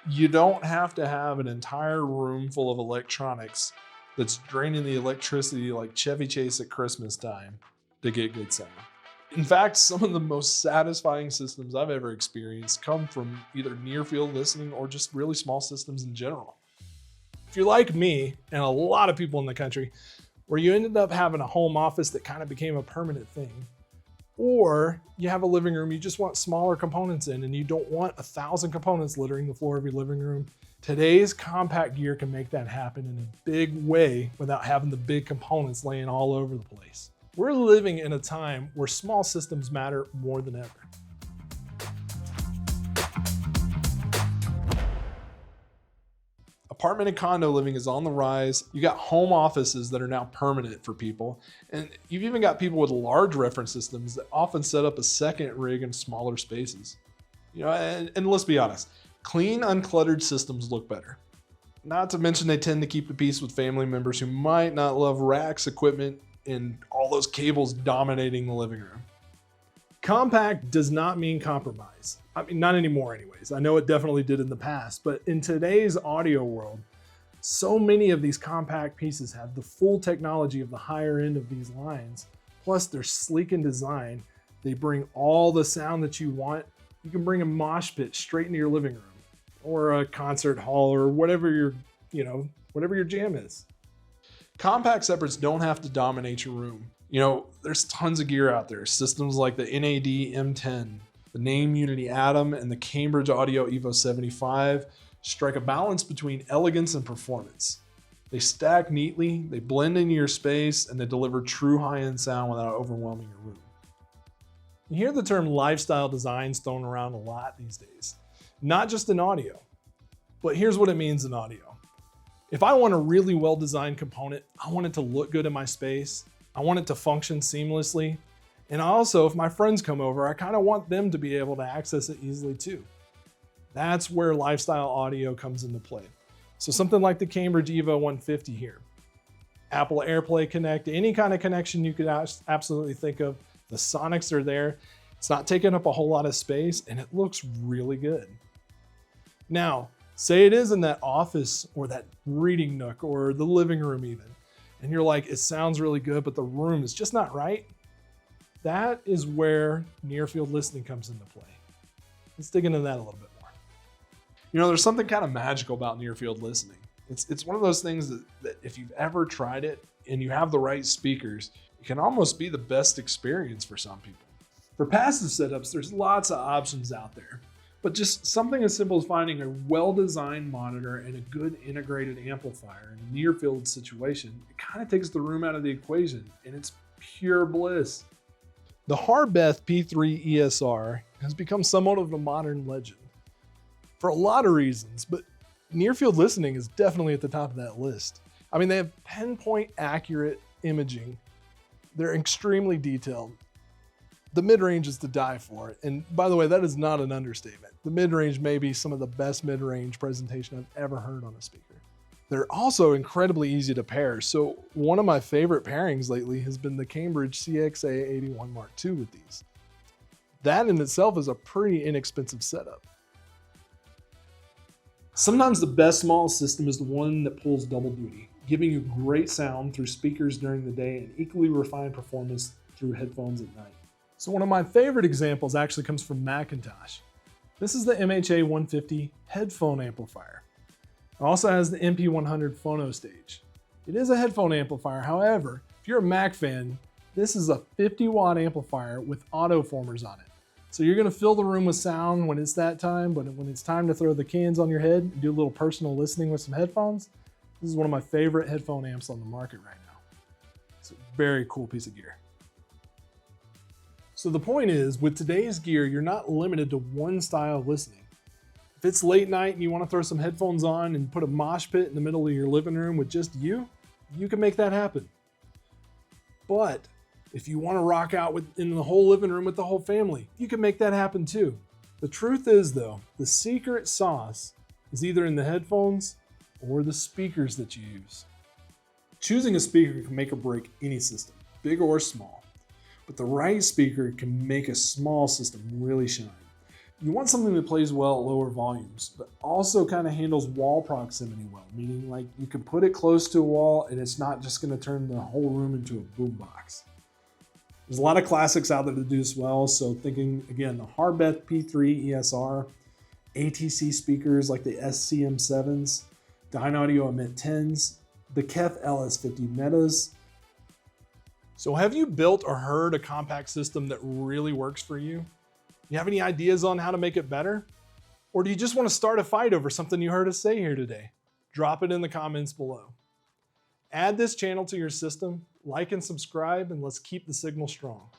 You don't have to have an entire room full of electronics that's draining the electricity like Chevy Chase at Christmas time to get good sound. In fact, some of the most satisfying systems I've ever experienced come from either near field listening or just really small systems in general. If you're like me and a lot of people in the country, where you ended up having a home office that kind of became a permanent thing, or you have a living room you just want smaller components in and you don't want 1,000 components littering the floor of your living room, today's compact gear can make that happen in a big way without having the big components laying all over the place. We're living in a time where small systems matter more than ever. Apartment and condo living is on the rise. You got home offices that are now permanent for people. And you've even got people with large reference systems that often set up a second rig in smaller spaces. And let's be honest, clean, uncluttered systems look better. Not to mention they tend to keep the peace with family members who might not love racks, equipment, and all those cables dominating the living room. Compact does not mean compromise. I mean, not anymore anyways. I know it definitely did in the past, but in today's audio world, so many of these compact pieces have the full technology of the higher end of these lines. Plus they're sleek in design. They bring all the sound that you want. You can bring a mosh pit straight into your living room or a concert hall or whatever your jam is. Compact separates don't have to dominate your room. There's tons of gear out there. Systems like the NAD M10, the Name Unity Atom, and the Cambridge Audio Evo 75 strike a balance between elegance and performance. They stack neatly, they blend into your space, and they deliver true high-end sound without overwhelming your room. You hear the term lifestyle designs thrown around a lot these days, not just in audio, but here's what it means in audio. If I want a really well-designed component, I want it to look good in my space. I want it to function seamlessly. And also, if my friends come over, I kind of want them to be able to access it easily too. That's where lifestyle audio comes into play. So something like the Cambridge Evo 150 here. Apple AirPlay Connect, any kind of connection you could absolutely think of. The sonics are there. It's not taking up a whole lot of space and it looks really good. Now, say it is in that office or that reading nook or the living room even, and you're like, it sounds really good, but the room is just not right. That is where near-field listening comes into play. Let's dig into that a little bit more. There's something kind of magical about near-field listening. It's one of those things that if you've ever tried it and you have the right speakers, it can almost be the best experience for some people. For passive setups, there's lots of options out there. But just something as simple as finding a well-designed monitor and a good integrated amplifier in a near-field situation, it kind of takes the room out of the equation, and it's pure bliss. The Harbeth P3 ESR has become somewhat of a modern legend for a lot of reasons, but near-field listening is definitely at the top of that list. I mean, they have pinpoint accurate imaging. They're extremely detailed. The mid-range is to die for. And by the way, that is not an understatement. The mid-range may be some of the best mid-range presentation I've ever heard on a speaker. They're also incredibly easy to pair. So one of my favorite pairings lately has been the Cambridge CXA81 Mark II with these. That in itself is a pretty inexpensive setup. Sometimes the best small system is the one that pulls double duty, giving you great sound through speakers during the day and equally refined performance through headphones at night. So one of my favorite examples actually comes from Macintosh. This is the MHA 150 headphone amplifier. It also has the MP100 phono stage. It is a headphone amplifier, however, if you're a Mac fan, this is a 50-watt amplifier with autoformers on it. So you're gonna fill the room with sound when it's that time, but when it's time to throw the cans on your head and do a little personal listening with some headphones, this is one of my favorite headphone amps on the market right now. It's a very cool piece of gear. So the point is, with today's gear, you're not limited to one style of listening. If it's late night and you want to throw some headphones on and put a mosh pit in the middle of your living room with just you can make that happen. But if you want to rock out in the whole living room with the whole family, you can make that happen too. The truth is though, the secret sauce is either in the headphones or the speakers that you use. Choosing a speaker can make or break any system, big or small. But the right speaker can make a small system really shine. You want something that plays well at lower volumes, but also kind of handles wall proximity well, meaning like you can put it close to a wall and it's not just going to turn the whole room into a boombox. There's a lot of classics out there that do this well, so thinking again, the Harbeth P3 ESR, ATC speakers like the SCM7s, Dynaudio Emit 10s, the Kef LS50 Metas. So have you built or heard a compact system that really works for you? You have any ideas on how to make it better? Or do you just want to start a fight over something you heard us say here today? Drop it in the comments below. Add this channel to your system, like and subscribe, and let's keep the signal strong.